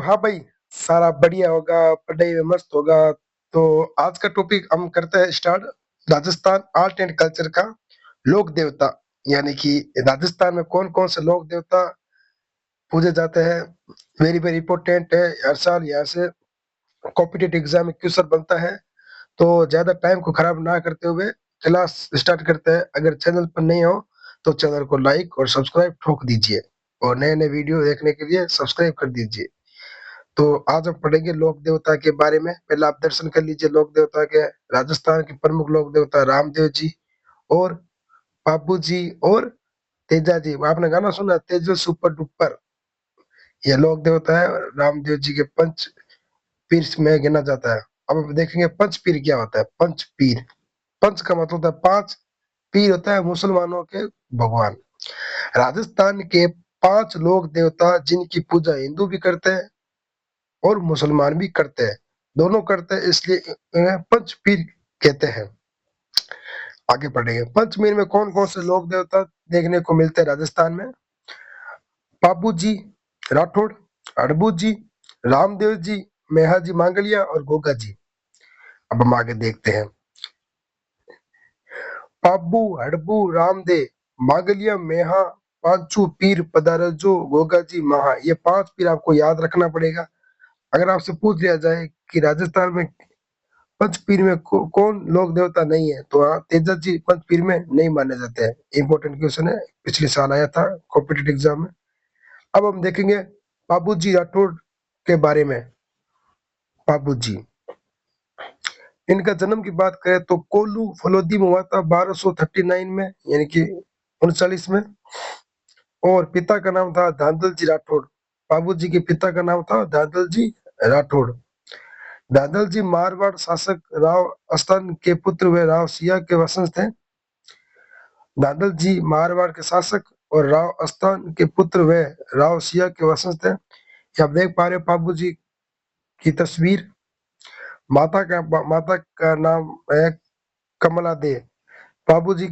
हाँ भाई, सारा बढ़िया होगा, पढ़ाई में मस्त होगा। तो आज का टॉपिक हम करते हैं start. Rajasthan art and culture का लोक देवता, यानी कि राजस्थान में कौन कौन से लोक देवता पूजे जाते हैं। वेरी वेरी इंपॉर्टेंट है, हर साल यहाँ से कॉम्पिटेटिव एग्जाम में क्वेश्चन बनता है। तो ज्यादा टाइम को खराब ना करते हुए क्लास स्टार्ट करते हैं। अगर चैनल पर नहीं हो तो चैनल को लाइक और सब्सक्राइब ठोक दीजिए, और नए नए वीडियो देखने के लिए सब्सक्राइब कर दीजिए। तो आज हम पढ़ेंगे लोक देवता के बारे में। पहले आप दर्शन कर लीजिए लोक देवता के। राजस्थान के प्रमुख लोक देवता रामदेव जी और बाबू जी और तेजा जी। आपने गाना सुना तेजो सुपर डुपर, ये लोक देवता है। रामदेव जी के पंच पीर में गिना जाता है। अब हम देखेंगे पंच पीर क्या होता है। पंच पीर, पंच का मतलब होता है पांच, पीर होता है मुसलमानों के भगवान। राजस्थान के पांच लोक देवता जिनकी पूजा हिंदू भी करते हैं और मुसलमान भी करते हैं, दोनों करते हैं, इसलिए इन्हें पंचपीर कहते हैं। आगे बढ़ेंगे। पंचमीर में कौन कौन से लोक देवता देखने को मिलते हैं राजस्थान में। बाबू जी राठौड़, अड़बू जी, रामदेव जी, मेहा जी मांगलिया और गोगा जी। अब हम आगे देखते हैं। बाबू, हड़बू, रामदेव, मांगलिया, मेहा, पांचू पीर पदारजो, गोगा जी, महा, ये पांच पीर आपको याद रखना पड़ेगा। अगर आपसे पूछ लिया जाए कि राजस्थान में पंचपीर में कौन लोक देवता नहीं है, तो हाँ तेजा जी पंचपीर में नहीं माने जाते हैं। इंपॉर्टेंट क्वेश्चन है, पिछले साल आया था कॉम्पिटेटिव एग्जाम में। अब हम देखेंगे बाबू जी राठौड़ के बारे में। बाबू जी, इनका जन्म की बात करें तो कोल्लू फलोदी में हुआ था 1239 में, यानी कि 39 में। और पिता का नाम था धांधल जी राठौड़। बाबू जी के पिता का नाम था धांधल जी राठौड़। दादल जी मारवाड़ शासक राव अस्तन के पुत्र व राव सिया के वंशज थे। दादल जी मारवाड़ के शासक और राव अस्तन के पुत्र व राव सिया के वंशज थे। आप देख पा रहे हो बाबू जी की तस्वीर। माता का नाम है कमला दे। बाबूजी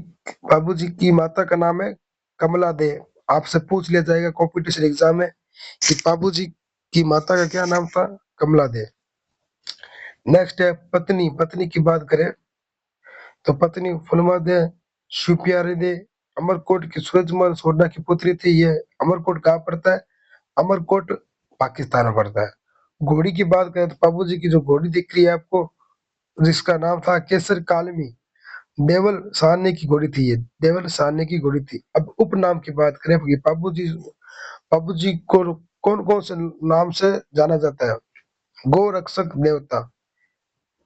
बाबूजी की माता का नाम है कमला दे। आपसे पूछ लिया जाएगा कॉम्पिटिशन एग्जाम में कि बाबूजी की माता का क्या नाम था, कमला दे। नेक्स्ट है पत्नी। पत्नी की बात करें तो पत्नी फुलमा दे शिवप्यारी दे अमरकोट की सूरजमल सोडा की पुत्री थी। ये अमरकोट कहाँ पड़ता है? अमरकोट पाकिस्तान में पड़ता है। घोड़ी की बात करें तो बाबू जी की जो घोड़ी दिख रही है आपको, जिसका नाम था केसर कालमी, देवल साहनी की घोड़ी थी। ये देवल साहनी की घोड़ी थी। अब उपनाम की बात करें कि बाबू जी को कौन कौन से नाम से जाना जाता है। गो रक्षक देवता,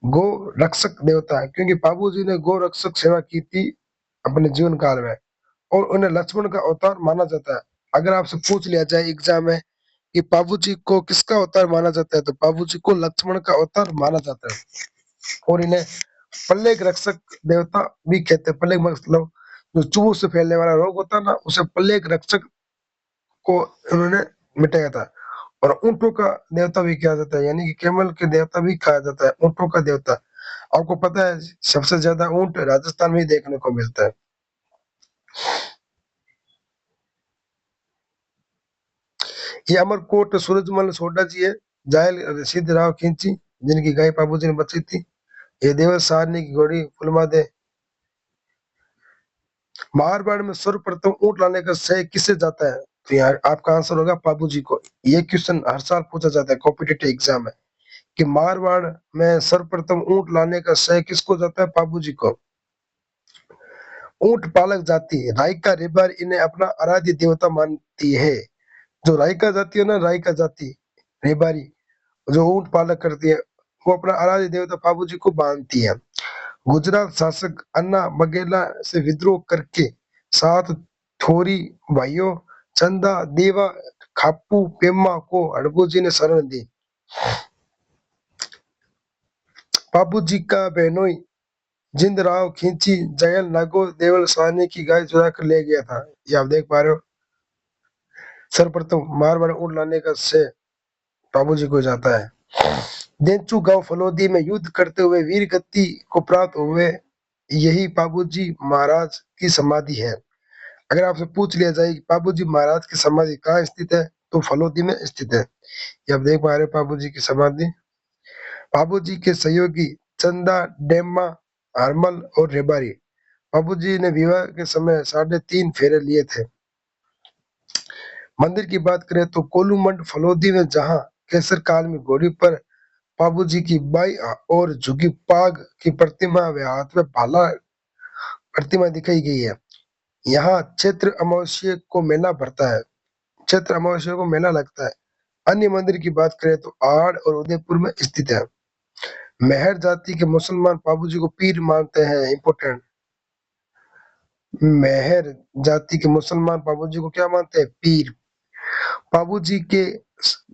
गो रक्षक देवता है क्योंकि बाबू जी ने गो रक्षक सेवा की थी अपने जीवन काल में, और उन्हें लक्ष्मण का अवतार माना जाता है। अगर आपसे पूछ लिया जाए एग्जाम में कि बाबू जी को किसका अवतार माना जाता है, तो बाबू जी को लक्ष्मण का अवतार माना जाता है। और इन्हें प्लेग रक्षक देवता भी कहते हैं। प्लेग मतलब जो चूहों से फैलने वाला रोग होता है ना, उसे प्लेग रक्षक को उन्होंने मिटाया था। और ऊंटों का देवता भी कहा जाता है, यानी कि कैमल के देवता भी कहा जाता है, ऊंटों का देवता। आपको पता है सबसे ज्यादा ऊंट राजस्थान में ही देखने को मिलता है। ये अमरकोट सूरजमल सोडा जी है। जायल सिद्ध राव खिंची, जिनकी गाय बाबूजी ने बची थी। ये देवल सारनी की घोड़ी फुलमादे। मारवाड़ में सर्वप्रथम ऊंट लाने का श्रेय किसे जाता है? तो यहाँ आपका आंसर होगा बाबू जी को। ये क्वेश्चन हर साल पूछा जाता है कॉम्पिटेटिव एग्जाम में कि मारवाड़ में सर्वप्रथम ऊंट लाने का श्रेय किसको जाता है? बाबू जी को। ऊंट पालक जाति रायका रेबार इन्हें अपना आराध्य देवता मानती है। जो रायका जाति है ना, रायका जाति रेबारी जो ऊंट पालक करती है, वो अपना आराध्य देवता बाबू जी को मानती है। गुजरात शासक अन्ना बघेला से विद्रोह करके सात थोरी भाइयों चंदा देवा खाप्पू पेम्मा को हड़बू जी ने शरण दी। बाबू जी का बहनोई जिंद राव खींची जयल नागो देवल साहनी की गाय चुरा कर ले गया था। ये आप देख पा रहे हो। सर्वप्रथम मारवाड़ ऊंट लाने का श्रेय बाबू जी को जाता है। देंचू गांव फलोदी में युद्ध करते हुए वीर गति को प्राप्त हुए, यही बाबूजी महाराज की समाधि है। अगर आपसे पूछ लिया जाए कि बाबूजी महाराज की समाधि कहाँ स्थित है, तो फलोदी में स्थित है। ये आप देख पा रहे हो बाबू जी की समाधि। बाबू जी के सहयोगी चंदा, डेम्मा, हरमल और रेबारी। बाबू जी ने विवाह के समय 3.5 फेरे लिए थे। मंदिर की बात करें तो कोलूमंड फलोदी में जहां केसर काल में घोड़ी पर बाबू जी की बाई और झुकी पाग की प्रतिमा व हाथ में भाला प्रतिमा दिखाई गई है। यहाँ चैत्र अमावस्या को मेला भरता है। चैत्र अमावस्या को मेला लगता है। अन्य मंदिर की बात करें तो आड़ और उदयपुर में स्थित है। मेहर जाति के मुसलमान बाबू जी को पीर मानते हैं। इम्पोर्टेंट, मेहर जाति के मुसलमान बाबू जी को क्या मानते हैं? पीर। बाबू जी के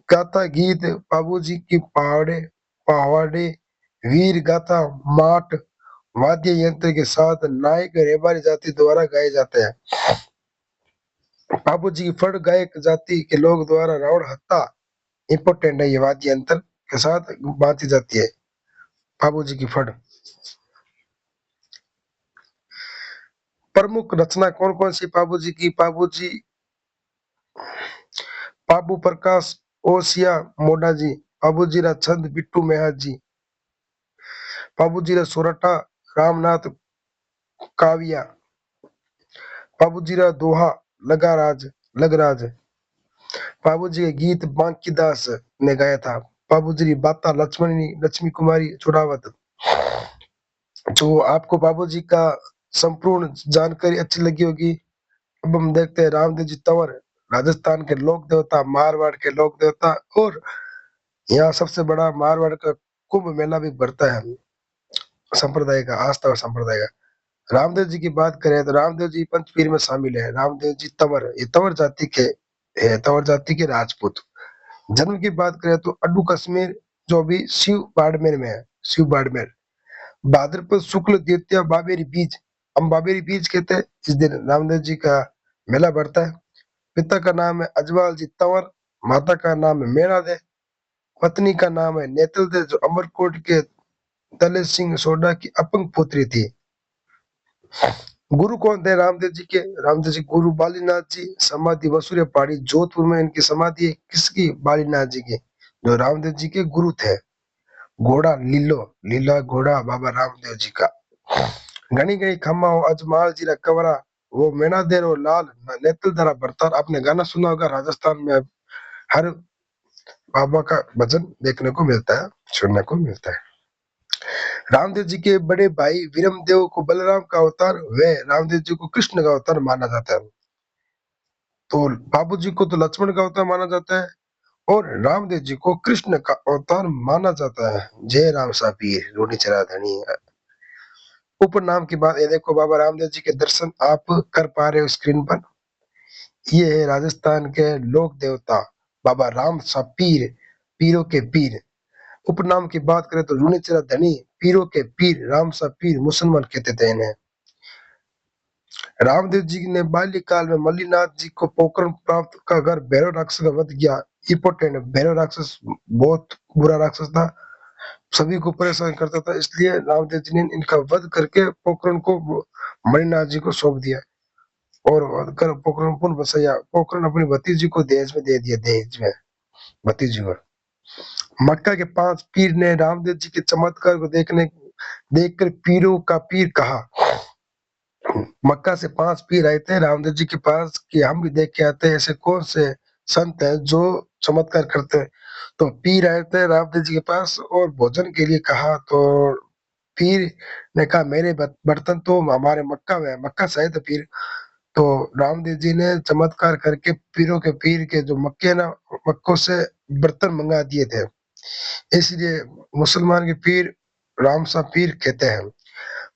गाथा गीत, बाबू जी की पहाड़े पहाड़े वीर गाथा माट वाद्य यंत्र के साथ नायक रेबारी जाति द्वारा गाए जाते हैं। बाबू जी की फड़ गायक जाति के लोग द्वारा रावण हत्या इम्पोर्टेंट है। ये वाद्य यंत्र के साथ बांधी जाती है बाबू जी की फड़। प्रमुख रचना कौन कौन सी बाबू जी की? बाबू जी बाबू प्रकाश ओसिया मोडा जी, बाबू जी रा छंद बिट्टू मेहर जी, बाबू जी रा सोरठा रामनाथ काविया, बाबू जी रा दोहा लगराज, बाबू जी के गीत बांकीदास ने गाया था। बाबू जी की बाता लक्ष्मी कुमारी चुड़ावत। जो आपको बाबू जी का संपूर्ण जानकारी अच्छी लगी होगी। अब हम देखते हैं रामदेव जी तंवर, राजस्थान के लोक देवता, मारवाड़ के लोक देवता, और यहाँ सबसे बड़ा मारवाड़ का कुंभ मेला भी भरता है संप्रदाय का, आस्था और संप्रदाय का। रामदेव जी की बात करें तो रामदेव जी पंचपीर में शामिल है। रामदेव जी तंवर, ये तंवर जाति के है, तंवर जाति के राजपूत। जन्म की बात करें तो अड्डू कश्मीर, जो भी शिव बाड़मेर में है, शिव बाड़मेर। भाद्रपद शुक्ल द्वितीया बाबेरी बीज, हम बाबेरी बीज कहते हैं, इस दिन रामदेव जी का मेला बढ़ता है। पिता का नाम है अजवाल जी तंवर, माता का नाम है मेणा दे, पत्नी का नाम है नेतल दे, जो अमरकोट के दले सिंह सोडा की अपंग पुत्री थी। गुरु कौन थे रामदेव जी के? रामदेव जी गुरु बालीनाथ जी, समाधि वसूरे पहाड़ी जोधपुर में इनकी समाधि है। किसकी? बालीनाथ जी की, जो रामदेव जी के गुरु थे। घोड़ा लीलो, लीला घोड़ा बाबा रामदेव जी का। घनी गई खम्मा अजमाल जी रा कवरा, वो मेणा देर और लाल नेतल दरा बरतार। आपने गाना सुना होगा, राजस्थान में हर बाबा का भजन देखने को मिलता है, सुनने को मिलता है। रामदेव जी के बड़े भाई वीरमदेव को बलराम का अवतार व रामदेव जी को कृष्ण का अवतार माना जाता है। तो बाबू जी को तो लक्ष्मण का अवतार माना जाता है और रामदेव जी को कृष्ण का अवतार माना जाता है। जय राम सा पीर रोटी चरा धनी। उपनाम की बात, ये देखो बाबा रामदेव जी के दर्शन आप कर पा रहे हो स्क्रीन पर। ये है राजस्थान के लोक देवता बाबा राम सा पीर, पीरों के पीर। उपनाम की बात करें तो लूणीचरा धनी, पीरों के पीर, राम सा पीर मुसलमान कहते थे इन्हें। रामदेव जी ने बाल्यकाल में मल्लीनाथ जी को पोकरण प्राप्त का घर भैरव राक्षस का वध किया। इंपोर्टेंट, भैरव राक्षस बहुत बुरा राक्षस था, सभी को परेशान करता था, इसलिए रामदेव जी ने इनका वध करके पोकरण को मणिनाथ जी को सौंप दिया और वध कर पोकरण पुनः बसाया। पोकरण अपनी भतीजी को दहेज में दे दिया, दहेज में भतीजी को। मक्का के 5 पीर ने रामदेव जी के चमत्कार को देखकर पीरों का पीर कहा। मक्का से 5 पीर आए थे रामदेव जी के पास कि हम भी देख के आते हैं ऐसे कौन से संत हैं जो चमत्कार करते हैं। तो पीर आए थे रामदेव जी के पास और भोजन के लिए कहा। तो पीर ने कहा मेरे बर्तन तो हमारे मक्का में है, मक्का से आए थे पीर। तो रामदेव जी ने चमत्कार करके पीरों के पीर के जो मक्के ना, मक्कों से बर्तन मंगा दिए थे, इसलिए मुसलमान के पीर राम सा पीर कहते हैं।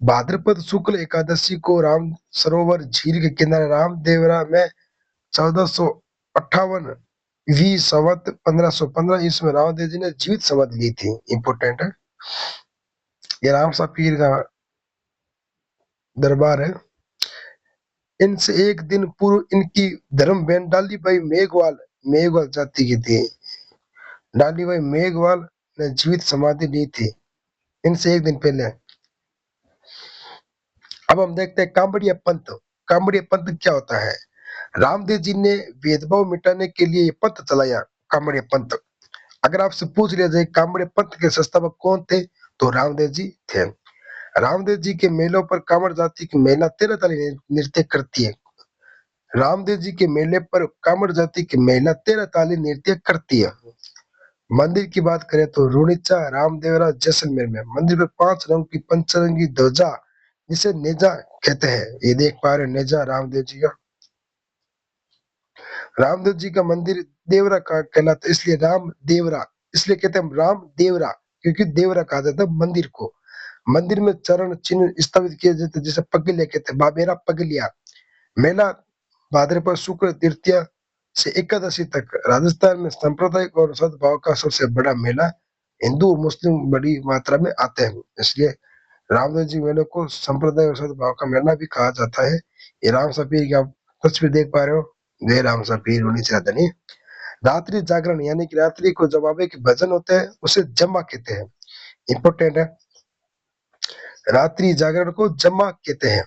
भाद्रपद शुक्ल एकादशी को राम सरोवर झील के किनारे रामदेवरा में 1458 वी संवत 1515 ईस्वी में रामदेव जी ने जीवित समाधि ली थी। इंपोर्टेंट है, ये राम सा पीर का दरबार है। इनसे एक दिन पूर्व इनकी धर्म बहन डालीबाई मेघवाल जाति की थी। डालीबाई मेघवाल ने जीवित समाधि ली थी इनसे एक दिन पहले। अब हम देखते हैं कांबड़िया पंथ। कांबड़िया पंथ क्या होता है? रामदेव जी ने भेदभाव मिटाने के लिए ये पंथ चलाया, कामड़िया पंथ। अगर आपसे पूछ लिया जाए कामड़िया पंथ के संस्थापक कौन थे, तो रामदेव जी थे। रामदेव जी के मेलों पर कामड़ जाति की महिला 13 ताली नृत्य करती है। रामदेव जी के मेले पर कामड़ जाति की महिला 13 ताली नृत्य करती है। मंदिर की बात करें तो रुणिचा रामदेवरा जैसलमेर में मंदिर पर 5 रंग की पंचरंगी ध्वजा, जिसे नेजा कहते हैं, ये देख पा रहे हो नेजा रामदेव जी का। रामदेव जी का मंदिर देवरा का कहलाता है, इसलिए राम देवरा, इसलिए कहते हैं राम देवरा, क्योंकि देवरा कहा जाता है मंदिर को। मंदिर में चरण चिन्ह स्थापित किए जाते हैं, जैसे पगलिया कहते हैं, बाबेरा पगलिया। मेला भाद्रपद शुक्ल तृतीया से एकादशी तक राजस्थान में सांप्रदायिक और सद्भाव का सबसे बड़ा मेला। हिंदू और मुस्लिम बड़ी मात्रा में आते हैं, इसलिए रामदेव जी मेले को संप्रदाय और सद्भाव का मेला भी कहा जाता है। ये राम सफीर की आप तस्वीर देख पा रहे हो, जय राम सफीर उन्नीस राधनी। रात्रि जागरण यानी कि रात्रि को जब बाबे के भजन होते हैं उसे जमा कहते हैं, इंपॉर्टेंट है। रात्रि जागरण को जमा कहते हैं।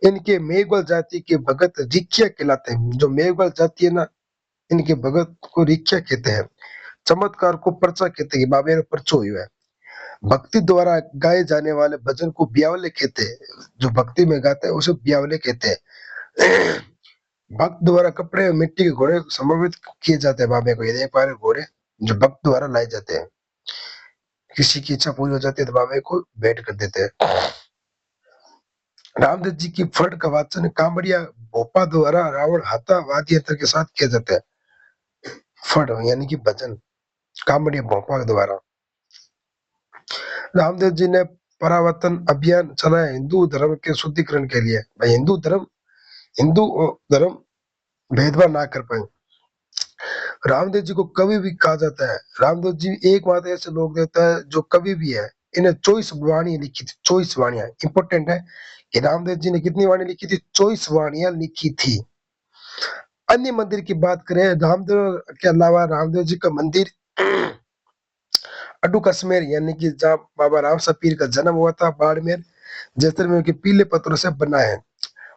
इनके मेघवाल जाति के भगत रिखिया कहलाते हैं। जो मेघवाल जाति है ना, इनके भगत को रिखिया कहते हैं। चमत्कार को पर्चा कहते हैं, बाबे ने पर्चो हुआ है। भक्ति द्वारा गाए जाने वाले भजन को ब्यावले कहते हैं। जो भक्ति में गाते हैं उसे ब्यावले कहते हैं। भक्त द्वारा कपड़े और मिट्टी के घोड़े समर्पित किए जाते हैं बाबे को। ये देख पा रहे घोड़े जो भक्त द्वारा लाए जाते हैं, किसी की इच्छा पूरी हो जाती है तो बाबे को भेंट कर देते हैं। रामदेव जी की फट का वाचन कांबड़िया भोपा द्वारा रावण हाथा वाद्य यंत्र के साथ किया जाता है। फट यानी कि भजन कांबड़िया भोपा द्वारा। रामदेव जी ने परावर्तन अभियान चलाया हिंदू धर्म के शुद्धिकरण के लिए। भाई हिंदू धर्म भेदभाव ना कर पाए। रामदेव जी को कवि भी कहा जाता है। रामदेव जी एकमात्र ऐसे लोग देवता है जो कवि भी है। इन्हें 24 वाणी लिखी थी, 24 वाणियां। इंपॉर्टेंट है कि रामदेव जी ने कितनी वाणी लिखी थी, 24 वाणियां लिखी थी। अन्य मंदिर की बात करें, रामदेव के अलावा रामदेव जी का मंदिर अड्डू कश्मीर यानी कि जहाँ बाबा राम सपीर का जन्म हुआ था, बाड़मेर जैसलमेर के पीले पत्थरों से बना है।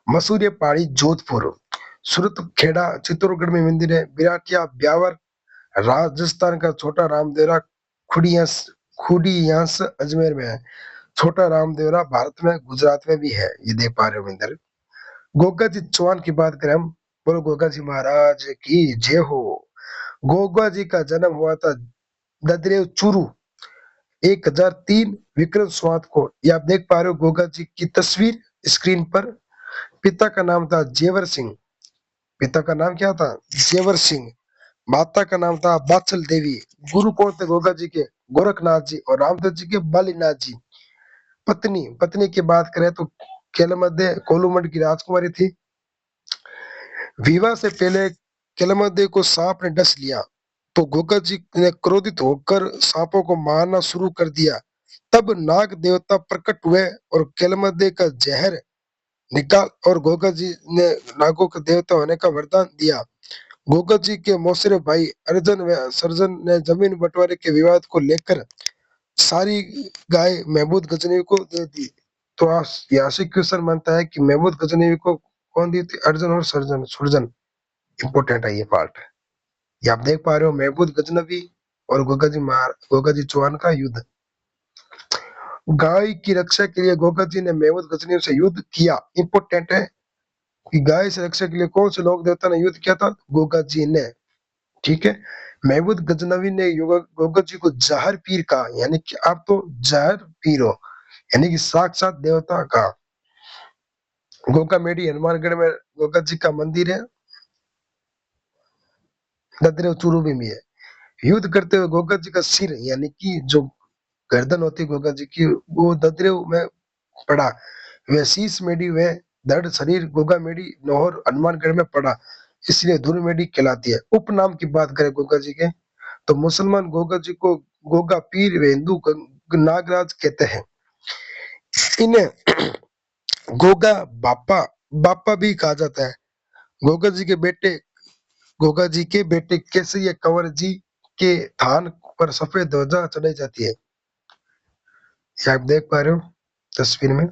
मसूरिया पहाड़ी जोधपुर, सूरत खेड़ा चित्तौड़गढ़ में मंदिर है। बिराटिया ब्यावर राजस्थान का छोटा रामदेवरा खुडियास खुडियास अजमेर में है। छोटा रामदेवरा भारत में गुजरात में भी है, ये देख पा रहे हो मंदिर। गोगा जी चौहान की बात करें हम, बोलो गोगा जी महाराज की जय हो। गोगा जी का जन्म हुआ था ददरेव चूरू 1003 विक्रम संवत को। ये आप देख पा रहे हो गोगा जी की तस्वीर स्क्रीन पर। पिता का नाम था जेवर सिंह। पिता का नाम क्या था, जेवर सिंह। माता का नाम था बाचल देवी। गुरु कौन थे गोगा जी के, गोरखनाथ जी और रामदेव जी के बालीनाथ जी। पत्नी पत्नी की बात करें तो केलमदे कोलुमंड की राजकुमारी थी। विवाह से पहले केलमदे को सांप ने डस लिया तो गोगा जी ने क्रोधित होकर सांपों को मारना शुरू कर दिया। तब नाग देवता प्रकट हुए और केलमदे का जहर निकाल और गोगा जी ने नागों के देवता होने का वरदान दिया। गोगा जी के मौसेरे भाई अर्जुन व सर्जन ने जमीन बंटवारे के विवाद को लेकर सारी गाय महमूद गजनवी को दे दी। तो यहाँ से क्वेश्चन बनता है कि महमूद गजनवी को कौन दी थी, अर्जुन और सर्जन सुरजन। इंपोर्टेंट है ये पार्ट। ये आप देख पा रहे हो महमूद गजनवी और गोगा जी चौहान का युद्ध। गाय की रक्षा के लिए गोगा जी ने महमूद गजनवी से युद्ध किया। इंपोर्टेंट है कि गाय से रक्षा के लिए कौन से लोक देवता ने युद्ध किया था, गोगा जी ने। ठीक है, महमूद गजनवी ने गोगा जी को जहर पीर कहा, यानी कि आप तो जहर पीर हो, यानी कि साक्षात देवता का। गोगा मेडी हनुमानगढ़ में गोगा जी का मंदिर है। ददरेव चूरू में है। युद्ध करते हुए गोगा जी का सिर यानी कि जो गर्दन होती गोगा जी की, वो ददरेव में पड़ा। वह शीश मेडी व दृढ़ शरीर गोगा मेडी नौहर हनुमानगढ़ में पड़ा, इसलिए धुर मेडी कहलाती है। उपनाम की बात करें गोगा जी के तो मुसलमान गोगा जी को गोगा पीर व हिंदू नागराज कहते हैं। इन्हें गोगा बापा बापा भी कहा जाता है। गोगा जी के बेटे गोगा जी के बेटे केसरिया कंवर जी के थान पर सफेद ध्वजा चढ़ाई जाती है। ये आप देख पा रहे हो तस्वीर में।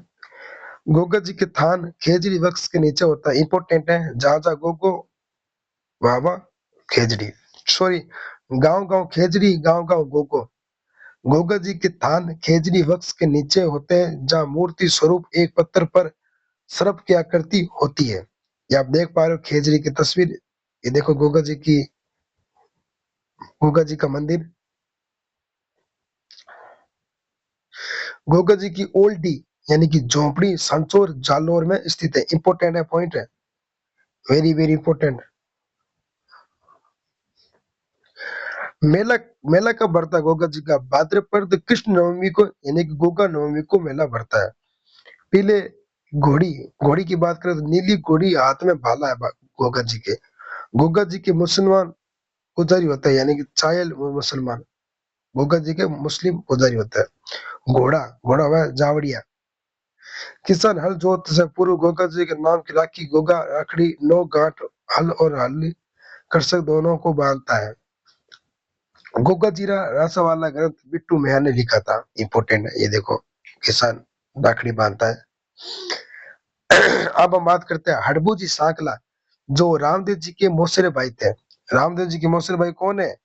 गोगा जी के थान खेजड़ी वृक्ष के नीचे होता है, इंपॉर्टेंट है। जहां जहां गोगो वहां वहां खेजड़ी, सॉरी, गांव गांव खेजड़ी, गांव गांव गोगो। गोगा जी के थान खेजड़ी वृक्ष के नीचे होते हैं, जहाँ मूर्ति स्वरूप एक पत्थर पर सर्प की आकृति होती है। ये आप देख पा रहे हो खेजड़ी की तस्वीर। ये देखो गोगा जी की, गोगा जी का मंदिर। गोगा जी की ओल्डी यानी कि झोपड़ी सांचौर जालोर में स्थित है। इंपॉर्टेंट है, पॉइंट है, वेरी वेरी इंपॉर्टेंट। मेला, मेला कब भरता है गोगा जी का? भाद्रपद कृष्ण नवमी को यानी कि गोगा नवमी को मेला भरता है। पीले घोड़ी, घोड़ी की बात करें तो नीली घोड़ी हाथ में भाला है गोगा जी के। गोगा जी के मुसलमान पुजारी होता है, यानी कि चायल मुसलमान गोगा जी के मुस्लिम पुजारी होता है। घोड़ा, घोड़ा हुआ जावड़िया। किसान हल जोत से पूर्व गोगा जी के नाम की राखी गोगा राखड़ी नौ गांठ हल और हल कृषक दोनों को बांधता है। गोगा जीरा रासा वाला ग्रंथ बिट्टू मैया ने लिखा था। इंपॉर्टेंट है, ये देखो किसान राखड़ी बांधता है। अब हम बात करते हैं हडबू जी सांकला, जो रामदेव जी के मौसेरे भाई थे। रामदेव जी के मौसेरे भाई कौन है?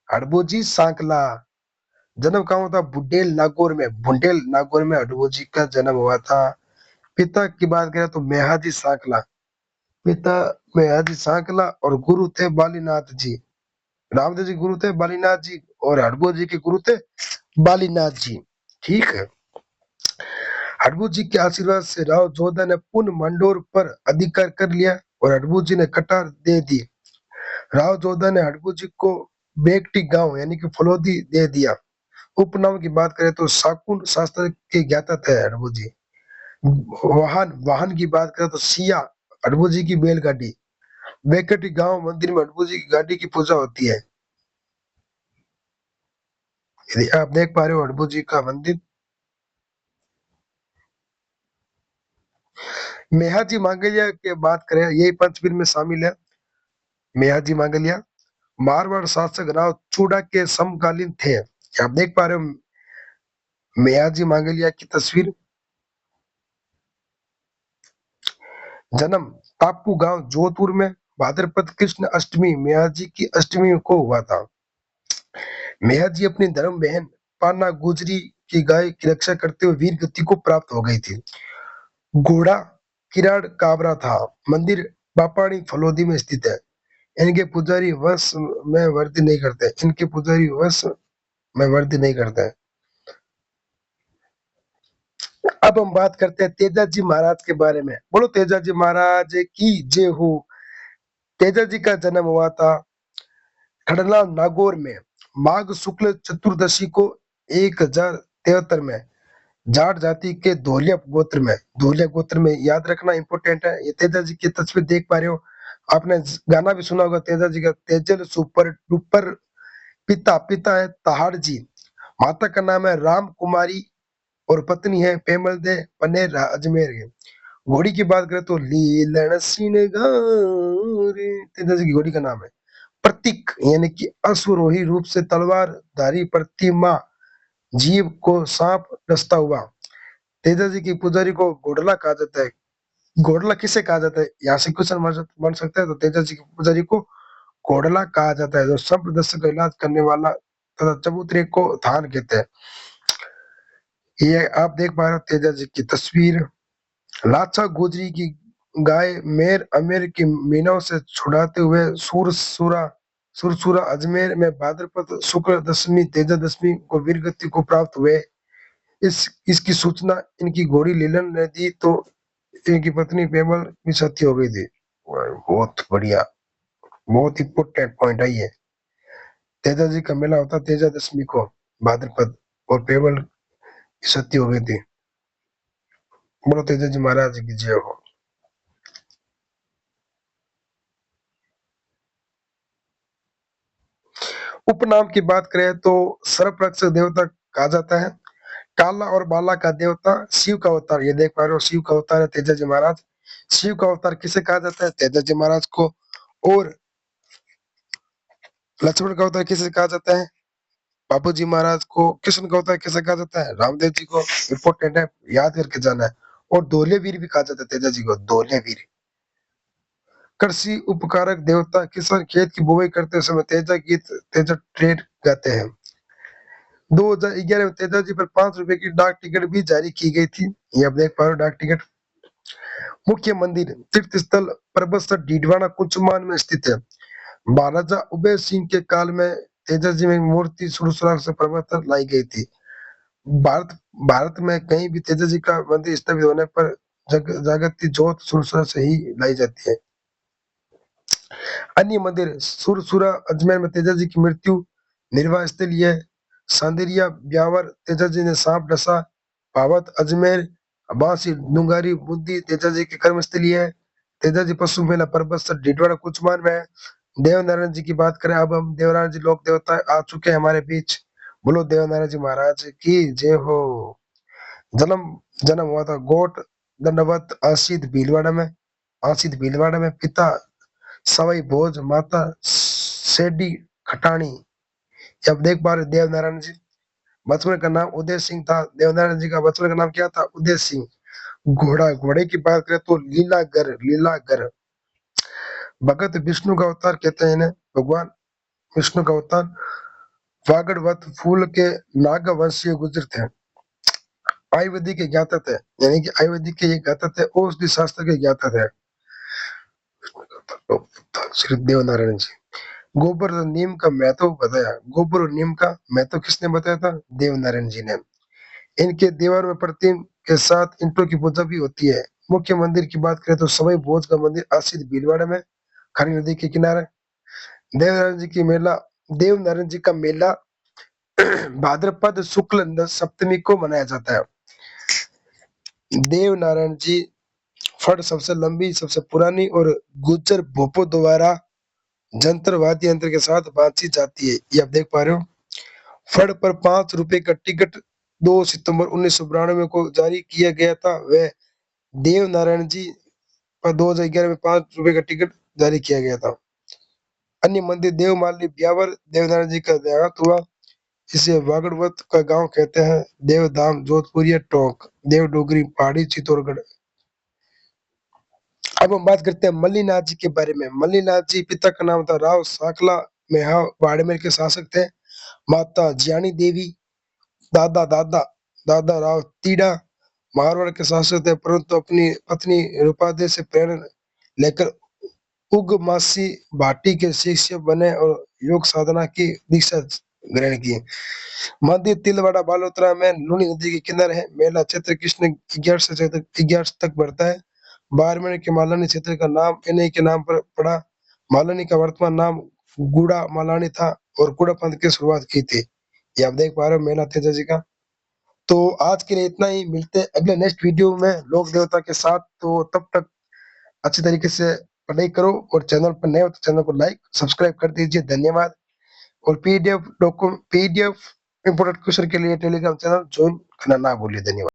हडबू जी सांकला। जन्म कहाँ हुआ था? बुंडेल नागौर में, बुंडेल नागौर में हडबू जी का जन्म हुआ था। पिता की बात करें तो मेहाजी सांकला, पिता मेहाजी सांकला, और गुरु थे बालीनाथ जी। रामदेव जी गुरु थे बालीनाथ जी, और हडबू जी के गुरु थे बालीनाथ जी। ठीक है। हडबू जी के आशीर्वाद से राव जोधा ने पुन मंडोर पर अधिकार कर लिया और हडबू जी ने कटार दे दी। राव जोधा ने हडबू जी को बेकटी गांव यानी कि फलोदी दे दिया। उपनाम की बात करें तो शाकुन शास्त्र के ज्ञाता थे हडबू जी। वाहन, वाहन की बात करें तो सिया, हडबू जी की बैलगाड़ी। बेकटी गांव मंदिर में हडबू जी की गाड़ी की पूजा होती है। यदि आप देख पा रहे हो हडबू जी का मंदिर। मेहाजी मांगलिया की बात करें, यही पंचवीर में शामिल है। मेहाजी मांगलिया मारवाड़ शासक राव चूड़ा के समकालीन थे। आप देख पा रहे हो मेयाजी मांगलिया की तस्वीर। जन्म टापू गांव जोधपुर में, भाद्रपद कृष्ण अष्टमी मेयाजी की अष्टमी को हुआ था। मेयाजी अपनी धर्म बहन पाना गुजरी की गाय की रक्षा करते हुए वीर गति को प्राप्त हो गई थी। घोड़ा किराड़ काबरा था। मंदिर बापाड़ी फलोदी में स्थित है। इनके पुजारी वंश में वृद्धि नहीं करते, इनके पुजारी वंश में वृद्धि नहीं करते। अब हम बात करते हैं तेजाजी महाराज के बारे में। बोलो तेजाजी महाराज की जय हो। तेजाजी का जन्म हुआ था खड़ला नागौर में माघ शुक्ल चतुर्दशी को 1073 में, जाट जाति के धोलिया गोत्र में, धोलिया गोत्र में, याद रखना इंपॉर्टेंट है। ये तेजाजी की तस्वीर देख पा रहे हो। आपने गाना भी सुना होगा तेजाजी का, तेजल सुपर डुपर। पिता, पिता है तहाड़ जी, माता का नाम है राम कुमारी, और पत्नी है पेमल दे पनेर अजमेर के। घोड़ी की बात करें तो लीलन सिंगार तेजाजी की घोड़ी का नाम है। प्रतीक यानी कि अश्वरोही रूप से तलवारधारी प्रतिमा, जीव को सांप डसता हुआ। तेजाजी की पुजारी को घोड़ला कहा जाता है। घोड़ला किसे कहा जाता है? यहाँ से क्वेश्चन बन सकता है। तो तेजाजी की पुजारी को घोड़ला कहा जाता है, जो सर्प दंश का इलाज करने वाला तथा चबूतरे को थान कहते हैं। ये आप देख पा रहे हो तेजाजी की तस्वीर। लाचा गुजरी की गाय मेर अमेर की मीनाओं से छुड़ाते हुए सुरसुरा, सुरसुरा अजमेर में भाद्रपद शुक्ल दशमी तेजा दशमी को वीरगति को प्राप्त हुए। इसकी सूचना इनकी घोड़ी लीलन ने दी तो इनकी पत्नी पेमल की सती हो गई थी। बहुत बढ़िया, बहुत इंपोर्टेंट पॉइंट है ये। तेजा जी का मेला होता तेजा दशमी को भाद्रपद, और पेमल की सती हो गई थी। बोलो तेजा जी महाराज की जय हो। उपनाम की बात करें तो सर्प रक्षक देवता कहा जाता है। काला और बाला का देवता शिव का अवतार, ये देख पा रहे हो शिव का अवतार है तेजा जी महाराज। शिव का अवतार किसे कहा जाता है? तेजा जी महाराज को। और लक्ष्मण का अवतार किसे कहा जाता है? बाबू जी महाराज को। कृष्ण का अवतार किसे कहा जाता है? रामदेव जी को। इंपोर्टेंट है, याद करके जाना है। और धोलेवीर भी कहा जाता है तेजा जी को, धोलेवीर। कृषि उपकारक देवता, किसान खेत की बुवाई करते समय तेजा गीत, तेजा ट्रेड गाते हैं। 2011 में तेजा जी पर 5 रुपए की डाक टिकट भी जारी की गई थी। ये आप देख पा रहे हो डाक टिकट। मुख्य मंदिर तीर्थ स्थल परबतसर डीडवाना कुचमान में स्थित है। महाराजा उदय सिंह के काल में तेजा जी में मूर्ति सुरसुराग से पर्वत लाई गई थी। भारत भारत में कहीं भी तेजा जी का मंदिर स्थापित होने पर जागती जोत सुरसुरा से ही लाई जाती है। अन्य मंदिर सुरसुरा अजमेर में तेजा जी की मृत्यु निर्वाह स्थल है। सांदेरिया ब्यावर तेजा जी ने सांप डसा। पावत अजमेर बांसी डुंगारी बुद्धि तेजा जी की कर्मस्थली है। तेजा जी पशु मेला पर्वत सर डीडवाड़ा कुचमान में है। देवनारायण जी की बात करें, अब हम देवनारायण जी लोक देवता आ चुके हैं हमारे बीच। बोलो देवनारायण जी महाराज की जय हो। जन्म जन्म हुआ था गोट दंडवत आसिद भीलवाड़ा में। आसिद भीलवाड़ा में पिता सवाई भोज, माता सेडी खटाणी। अब देख पा रहे देवनारायण जी, बचपन का नाम उदय सिंह था। देवनारायण जी का बचपन का नाम क्या था? उदय सिंह। घोड़ा, घोड़े की बात करें तो लीलागर, लीलागर। भगत विष्णु का अवतार कहते हैं इन्हें, भगवान विष्णु का अवतार। वागड़वत फूल के नाग वंशीय गुजर थे। आयुर्वेदिक के ज्ञाता थे, यानी कि आयुर्वेदिक के ये ज्ञाता थे, औषधि शास्त्र के ज्ञाता थे श्री देवनारायण जी। गोबर और नीम का महत्व बताया। गोबर और नीम का महत्व किसने बताया था? देवनारायण जी ने। इनके दीवार में प्रतिम के साथ ईंटों की पूजा भी होती है। मुख्य मंदिर की बात करें तो सवाई भोज का मंदिर आसिद भीलवाड़ा में, खारी नदी के किनारे। देवनारायण जी की मेला, देवनारायण जी का मेला भाद्रपद शुक्ल सप्तमी को मनाया जाता है। देवनारायण जी फड़ सबसे लंबी, सबसे पुरानी और गुज्जर भोपो द्वारा जंतर वाद्य यंत्र के साथ बांधी जाती है। ये आप देख पा रहे हो। फड़ पर 5 रुपए का टिकट 2 सितंबर 1992 को जारी किया गया था। वह देवनारायण जी पर 2011 में 5 रुपए का टिकट जारी किया गया था। अन्य मंदिर देवमाली ब्यावर, देवनारायण जी का देहांत हुआ। इसे वागड़वत का गांव कहते हैं। देवधाम जोधपुरिया टोंक, देवडोगरी पहाड़ी चित्तौड़गढ़। अब हम बात करते हैं मल्लीनाथ जी के बारे में। मल्लीनाथ जी पिता का नाम था राव साकला मेहा, बाड़मेर के शासक थे। माता ज्ञानी देवी, दादा दादा दादा राव तीडा मारवाड़ के शासक थे, परंतु अपनी पत्नी रूपादे से प्रेरणा लेकर उगमासी भाटी के शिष्य बने और योग साधना की दीक्षा ग्रहण की। मंदिर तिलवाड़ा बालोतरा में लूनी नदी के किनारे है। मेला चैत्र कृष्ण 11 से चैत्र 11 तक बढ़ता है। बाड़मेर के मालानी क्षेत्र का नाम इन्हीं के नाम पर पड़ा। मालानी का वर्तमान नाम गुड़ा मालानी था और गुड़ा पंथ की शुरुआत की थी। ये आप देख पा रहे हो मेला तेजा जी का। तो आज के लिए इतना ही, मिलते हैं अगले नेक्स्ट वीडियो में लोक देवता के साथ। तो तब तक अच्छी तरीके से पढ़ाई करो, और चैनल पर नए हो तो चैनल को लाइक सब्सक्राइब कर दीजिए। धन्यवाद। और पीडीएफ इंपोर्टेंट क्वेश्चन के लिए टेलीग्राम चैनल ज्वाइन करना ना भूलिए। धन्यवाद।